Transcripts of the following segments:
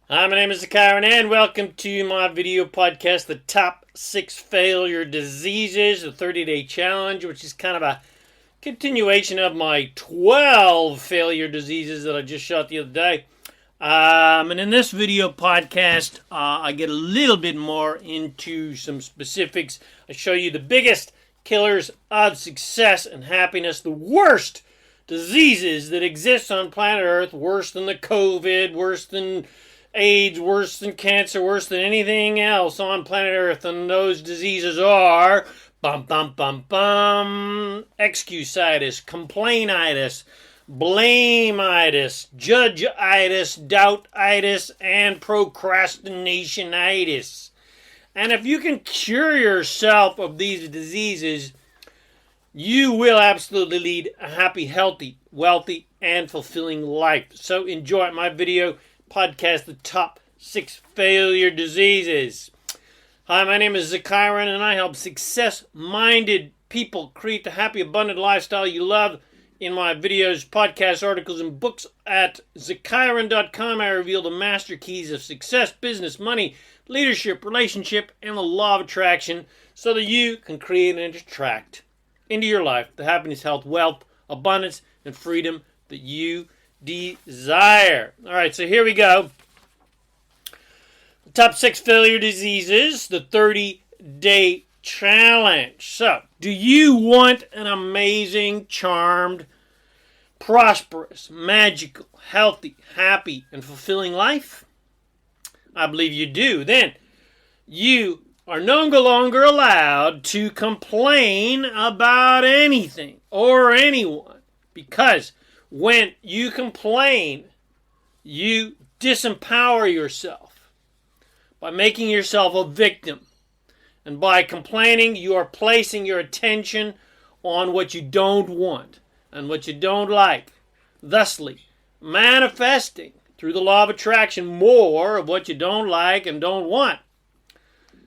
Hi, my name is ZaKaiRan, and welcome to my video podcast, The Top 6 Failure Diseases, the 30-day challenge, which is kind of a continuation of my 12 failure diseases that I just shot the other day. And in this video podcast, I get a little bit more into some specifics. I show you the biggest killers of success and happiness, the worst diseases that exist on planet Earth, worse than the COVID, worse than AIDS, worse than cancer, worse than anything else on planet Earth. And those diseases are excusitis, complainitis, blameitis, judgeitis, doubtitis, and procrastinationitis. And if you can cure yourself of these diseases, you will absolutely lead a happy, healthy, wealthy, and fulfilling life. So enjoy my video podcast, The Top 6 Failure Diseases. Hi, my name is ZaKaiRan, and I help success-minded people create the happy, abundant lifestyle you love. In my videos, podcasts, articles, and books at ZaKaiRan.com, I reveal the master keys of success, business, money, leadership, relationship, and the law of attraction so that you can create and attract into your life the happiness, health, wealth, abundance, and freedom that you desire. All right, so here we go. The top 6 failure diseases, the 30-day challenge. So, do you want an amazing, charmed, prosperous, magical, healthy, happy, and fulfilling life? I believe you do. Then, you are no longer allowed to complain about anything or anyone, because when you complain, you disempower yourself by making yourself a victim. And by complaining, you are placing your attention on what you don't want and what you don't like, thusly manifesting through the law of attraction more of what you don't like and don't want.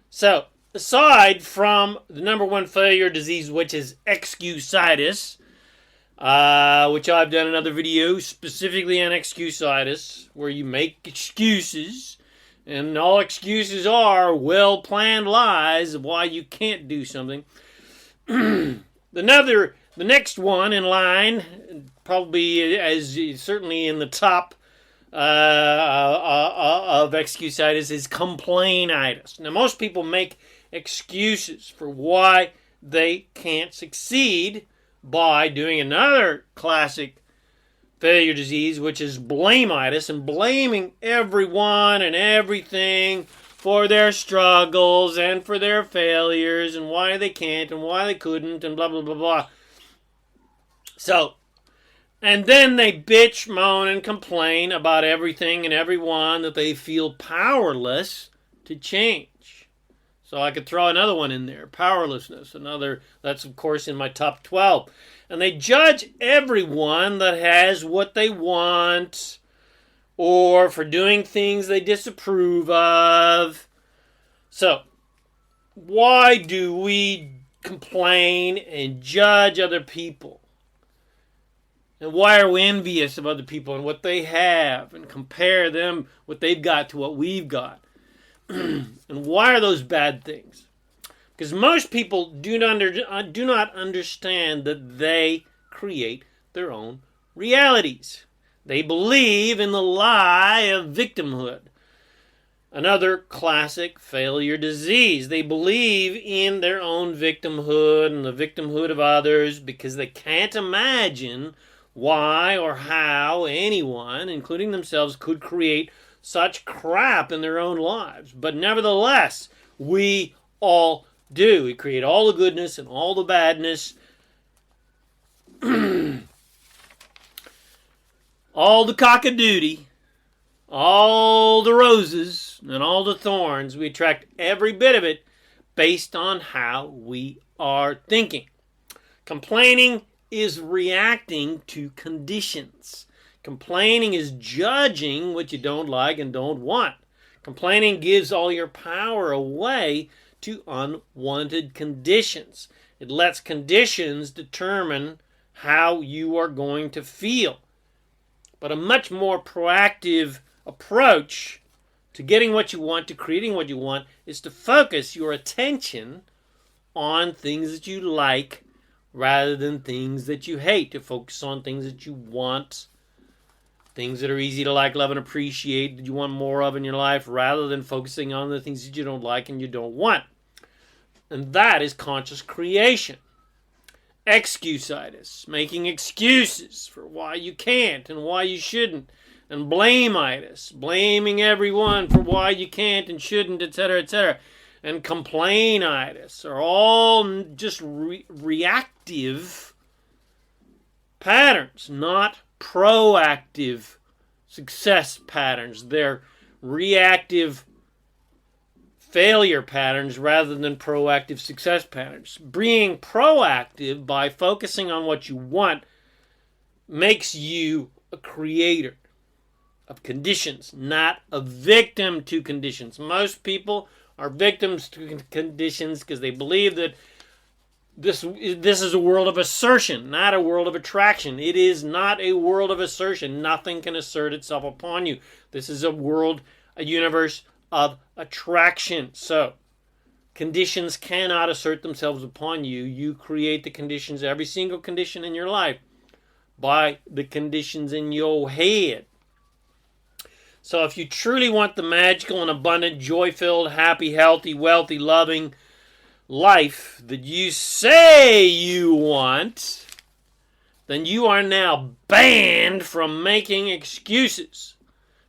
So, aside from the number one failure disease, which is excusitis, which I've done another video specifically on excusitis, where you make excuses, and all excuses are well-planned lies of why you can't do something. The next one in line, probably as certainly in the top of excusitis, is complainitis. Now, most people make excuses for why they can't succeed by doing another classic failure disease, which is blameitis, and blaming everyone and everything for their struggles and for their failures and why they can't and why they couldn't and blah, blah, blah, blah. So, and then they bitch, moan, and complain about everything and everyone that they feel powerless to change. So I could throw another one in there, powerlessness. That's of course in my top 12. And they judge everyone that has what they want or for doing things they disapprove of. So, why do we complain and judge other people? And why are we envious of other people and what they have and compare them, what they've got, to what we've got? And why are those bad things? Because most people do not understand that they create their own realities. They believe in the lie of victimhood. Another classic failure disease. They believe in their own victimhood and the victimhood of others because they can't imagine why or how anyone, including themselves, could create such crap in their own lives. But nevertheless, we all do. We create all the goodness and all the badness, all the cockadoodie, all the roses and all the thorns. We attract every bit of it based on how we are thinking. Complaining is reacting to conditions. Complaining is judging what you don't like and don't want. Complaining gives all your power away to unwanted conditions. It lets conditions determine how you are going to feel. But a much more proactive approach to getting what you want, to creating what you want, is to focus your attention on things that you like rather than things that you hate. To focus on things that you want, things that are easy to like, love, and appreciate, that you want more of in your life, rather than focusing on the things that you don't like and you don't want. And that is conscious creation. Excuse-itis, making excuses for why you can't and why you shouldn't. And blame-itis, blaming everyone for why you can't and shouldn't, etc., etc. And complain-itis are all just reactive patterns, not proactive success patterns. They're reactive failure patterns rather than proactive success patterns. Being proactive by focusing on what you want makes you a creator of conditions, not a victim to conditions. Most people are victims to conditions because they believe that this is a world of assertion, not a world of attraction. It is not a world of assertion. Nothing can assert itself upon you. This is a universe of attraction. So, conditions cannot assert themselves upon you. You create the conditions, every single condition in your life, by the conditions in your head. So if you truly want the magical and abundant, joy-filled, happy, healthy, wealthy, loving life that you say you want, then you are now banned from making excuses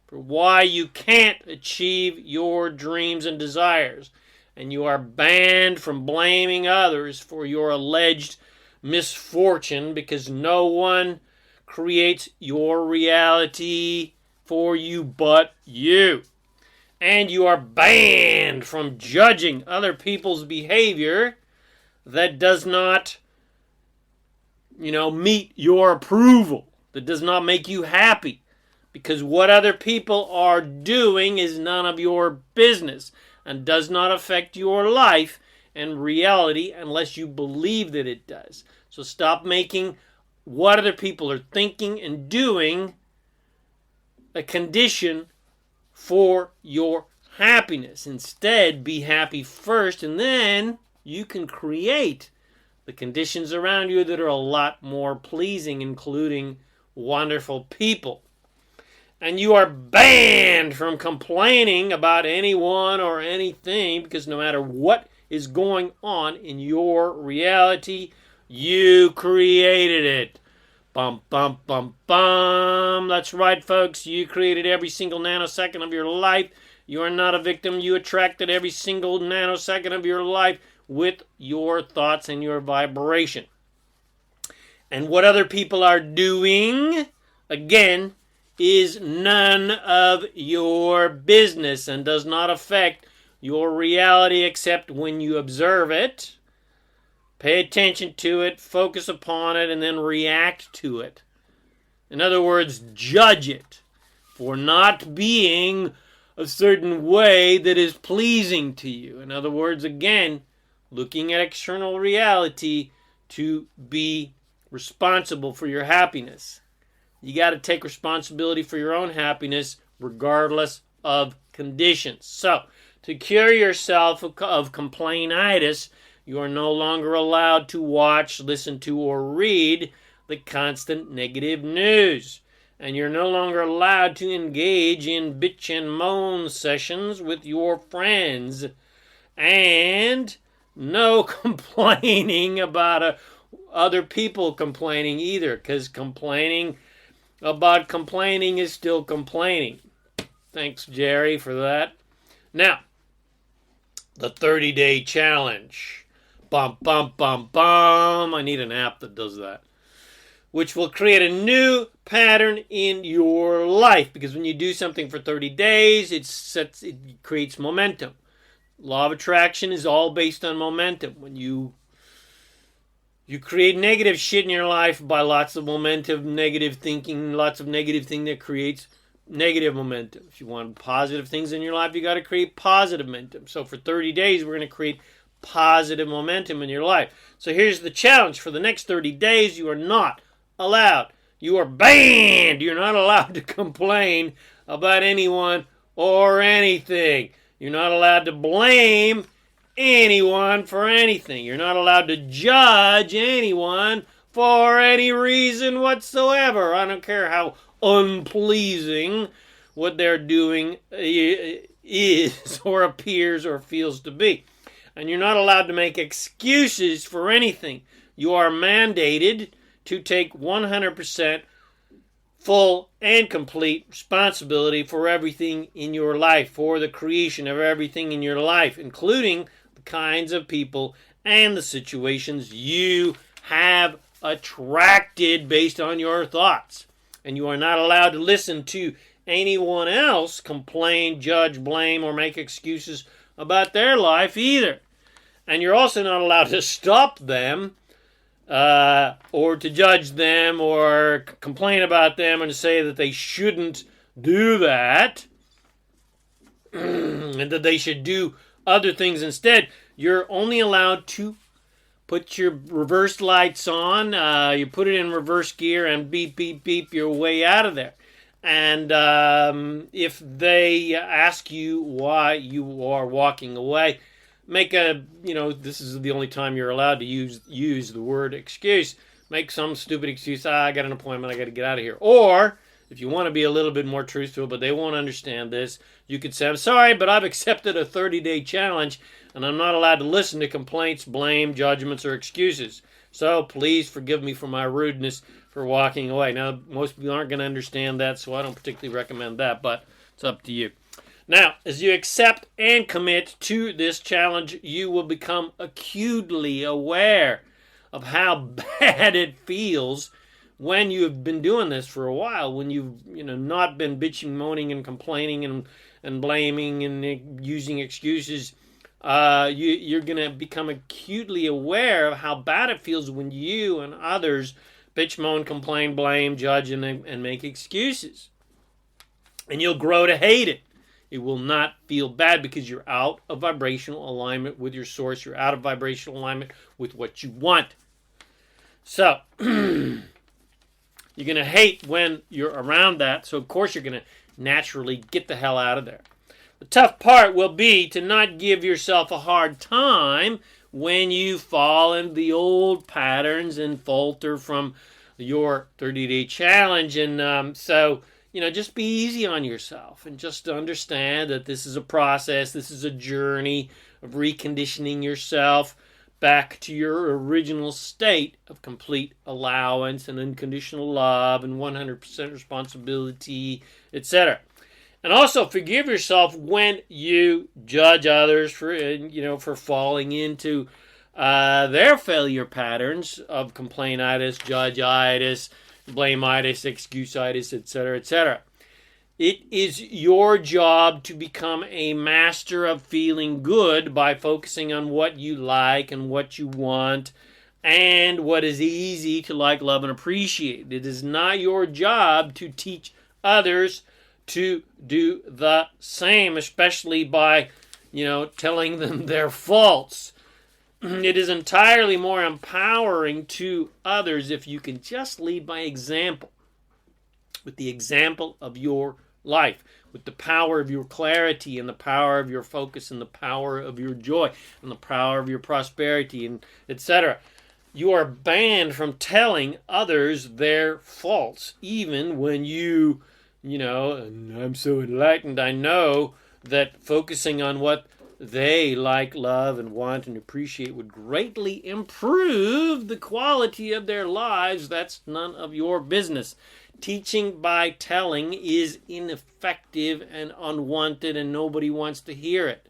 for why you can't achieve your dreams and desires. And you are banned from blaming others for your alleged misfortune, because no one creates your reality for you but you. And you are banned from judging other people's behavior that does not, meet your approval, that does not make you happy. Because what other people are doing is none of your business and does not affect your life and reality unless you believe that it does. So stop making what other people are thinking and doing a condition for your happiness. Instead, be happy first, and then you can create the conditions around you that are a lot more pleasing, including wonderful people. And you are banned from complaining about anyone or anything, because no matter what is going on in your reality, you created it. Bum, bum, bum, bum. That's right, folks. You created every single nanosecond of your life. You are not a victim. You attracted every single nanosecond of your life with your thoughts and your vibration. And what other people are doing, again, is none of your business and does not affect your reality except when you observe it, pay attention to it, focus upon it, and then react to it. In other words, judge it for not being a certain way that is pleasing to you. In other words, again, looking at external reality to be responsible for your happiness. You got to take responsibility for your own happiness regardless of conditions. So, to cure yourself of complainitis, you are no longer allowed to watch, listen to, or read the constant negative news. And you're no longer allowed to engage in bitch and moan sessions with your friends. And no complaining about other people complaining either, because complaining about complaining is still complaining. Thanks, Jerry, for that. Now, the 30-day challenge. Bum, bum, bum, bum. I need an app that does that. Which will create a new pattern in your life. Because when you do something for 30 days, it creates momentum. Law of attraction is all based on momentum. When you create negative shit in your life by lots of momentum, negative thinking, lots of negative thing that creates negative momentum. If you want positive things in your life, you got to create positive momentum. So for 30 days, we're going to create positive momentum in your life. So here's the challenge. For the next 30 days, you are not allowed. You are banned. You're not allowed to complain about anyone or anything. You're not allowed to blame anyone for anything. You're not allowed to judge anyone for any reason whatsoever. I don't care how unpleasing what they're doing is or appears or feels to be. And you're not allowed to make excuses for anything. You are mandated to take 100% full and complete responsibility for everything in your life, for the creation of everything in your life, including the kinds of people and the situations you have attracted based on your thoughts. And you are not allowed to listen to anyone else complain, judge, blame, or make excuses about their life either. And you're also not allowed to stop them or to judge them or complain about them and say that they shouldn't do that and that they should do other things instead. You're only allowed to put your reverse lights on, you put it in reverse gear, and beep, beep, beep your way out of there. And if they ask you why you are walking away, make this is the only time you're allowed to use the word excuse. Make some stupid excuse. I got an appointment. I got to get out of here. Or, if you want to be a little bit more truthful, but they won't understand this, you could say, I'm sorry, but I've accepted a 30-day challenge, and I'm not allowed to listen to complaints, blame, judgments, or excuses. So please forgive me for my rudeness for walking away. Now, most people aren't going to understand that, so I don't particularly recommend that, but it's up to you. Now, as you accept and commit to this challenge, you will become acutely aware of how bad it feels when you've been doing this for a while, when you've not been bitching, moaning, and complaining and blaming and using excuses. You're going to become acutely aware of how bad it feels when you and others bitch, moan, complain, blame, judge, and make excuses. And you'll grow to hate it. It will not feel bad because you're out of vibrational alignment with your source. You're out of vibrational alignment with what you want. So, you're going to hate when you're around that. So, of course, you're going to naturally get the hell out of there. The tough part will be to not give yourself a hard time when you fall into the old patterns and falter from your 30-day challenge. And just be easy on yourself and just understand that this is a process. This is a journey of reconditioning yourself back to your original state of complete allowance and unconditional love and 100% responsibility, etc. And also forgive yourself when you judge others for falling into their failure patterns of complainitis, judgeitis, blameitis, excuseitis, etc., etc. It is your job to become a master of feeling good by focusing on what you like and what you want and what is easy to like, love, and appreciate. It is not your job to teach others to do the same, especially by, telling them their faults. It is entirely more empowering to others if you can just lead by example, with the example of your life, with the power of your clarity and the power of your focus and the power of your joy and the power of your prosperity, and etc. You are banned from telling others their faults, even when I'm so enlightened, I know that focusing on what they like, love, and want and appreciate would greatly improve the quality of their lives. That's none of your business. Teaching by telling is ineffective and unwanted, and nobody wants to hear it.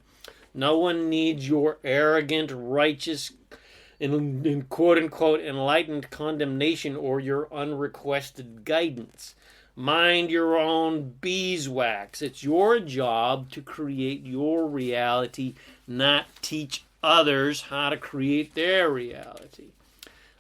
No one needs your arrogant, righteous, in quote-unquote enlightened condemnation or your unrequested guidance. Mind your own beeswax. It's your job to create your reality, not teach others how to create their reality.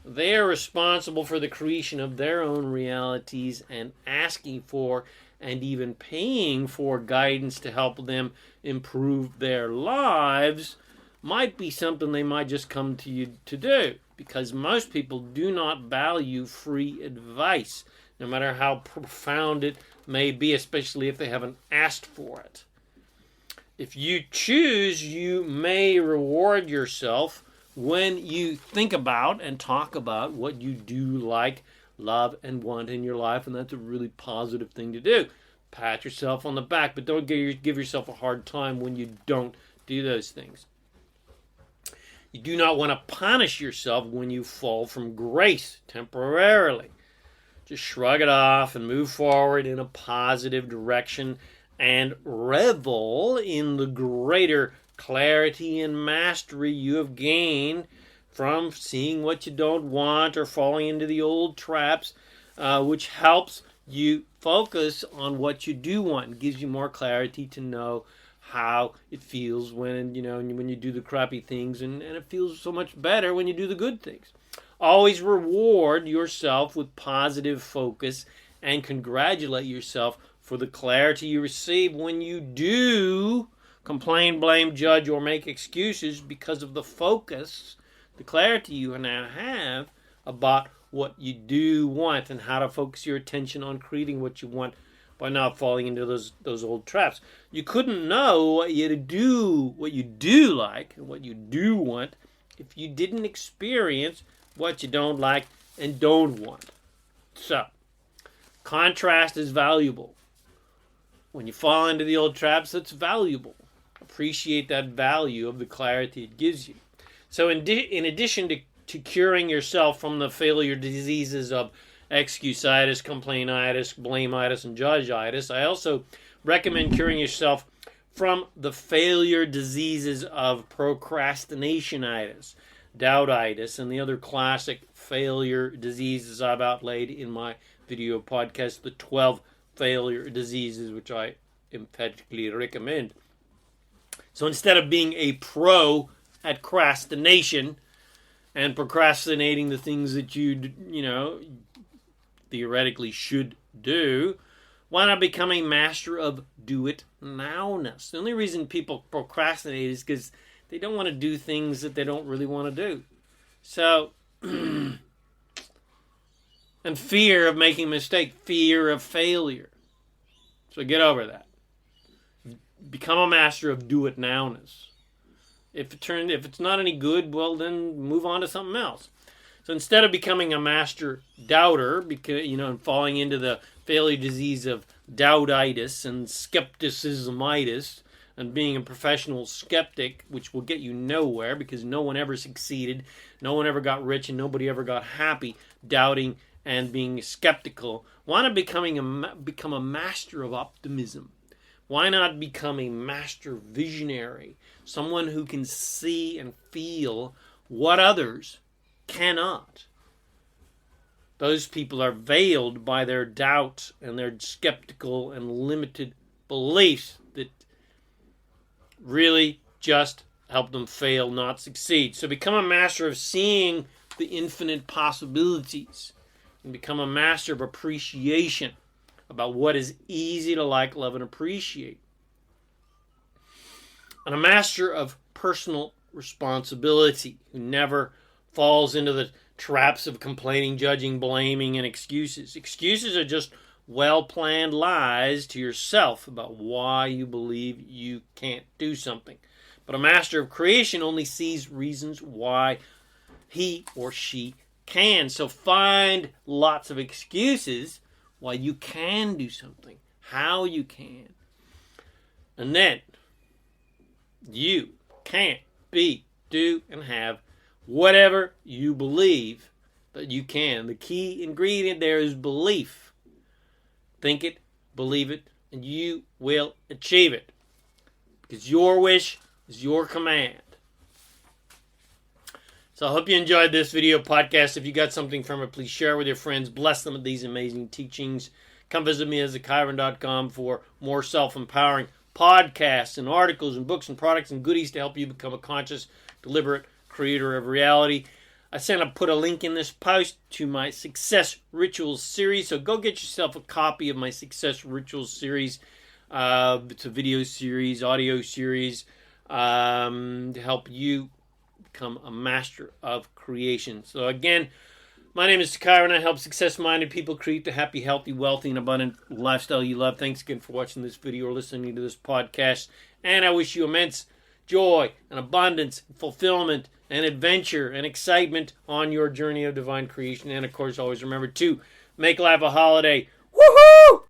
They are responsible for the creation of their own realities, and asking for and even paying for guidance to help them improve their lives might be something they might just come to you to do, because most people do not value free advice, no matter how profound it may be, especially if they haven't asked for it. If you choose, you may reward yourself when you think about and talk about what you do like, love, and want in your life, and that's a really positive thing to do. Pat yourself on the back, but don't give yourself a hard time when you don't do those things. You do not want to punish yourself when you fall from grace temporarily. Just shrug it off and move forward in a positive direction and revel in the greater clarity and mastery you have gained from seeing what you don't want or falling into the old traps, which helps you focus on what you do want and gives you more clarity to know how it feels when you do the crappy things, and it feels so much better when you do the good things. Always reward yourself with positive focus and congratulate yourself for the clarity you receive when you do complain, blame, judge, or make excuses because of the focus, the clarity you now have about what you do want and how to focus your attention on creating what you want by not falling into those old traps. You couldn't know what you do like and what you do want if you didn't experience what you don't like and don't want. So, contrast is valuable. When you fall into the old traps, that's valuable. Appreciate that value of the clarity it gives you. So in addition to curing yourself from the failure diseases of excusitis, complainitis, blameitis, and judgeitis, I also recommend curing yourself from the failure diseases of procrastinationitis, doubtitis, and the other classic failure diseases I've outlaid in my video podcast, the 12 failure diseases, which I emphatically recommend. So instead of being a pro at procrastination and procrastinating the things that you theoretically should do, why not become a master of do-it-nowness? The only reason people procrastinate is because they don't want to do things that they don't really want to do. So, and fear of making a mistake, fear of failure. So get over that. Become a master of do-it-nowness. If it's not any good, well, then move on to something else. So instead of becoming a master doubter, and falling into the failure disease of doubtitis and skepticismitis, and being a professional skeptic, which will get you nowhere because no one ever succeeded, no one ever got rich, and nobody ever got happy doubting and being skeptical. Why not become a master of optimism? Why not become a master visionary? Someone who can see and feel what others cannot. Those people are veiled by their doubts and their skeptical and limited beliefs that really just help them fail, not succeed. So become a master of seeing the infinite possibilities and become a master of appreciation about what is easy to like, love, and appreciate. And a master of personal responsibility who never falls into the traps of complaining, judging, blaming, and excuses. Excuses are just well-planned lies to yourself about why you believe you can't do something. But a master of creation only sees reasons why he or she can. So find lots of excuses why you can do something, how you can. And then you can be, do, and have whatever you believe that you can. The key ingredient there is belief. Think it, believe it, and you will achieve it. Because your wish is your command. So I hope you enjoyed this video podcast. If you got something from it, please share it with your friends. Bless them with these amazing teachings. Come visit me at ZaKaiRan.com for more self-empowering podcasts and articles and books and products and goodies to help you become a conscious, deliberate creator of reality. I put a link in this post to my Success Rituals series. So go get yourself a copy of my Success Rituals series. It's a video series, audio series, to help you become a master of creation. So again, my name is ZaKaiRan. I help success-minded people create the happy, healthy, wealthy, and abundant lifestyle you love. Thanks again for watching this video or listening to this podcast. And I wish you immense joy and abundance, and fulfillment and adventure and excitement on your journey of divine creation. And of course, always remember to make life a holiday. Woohoo!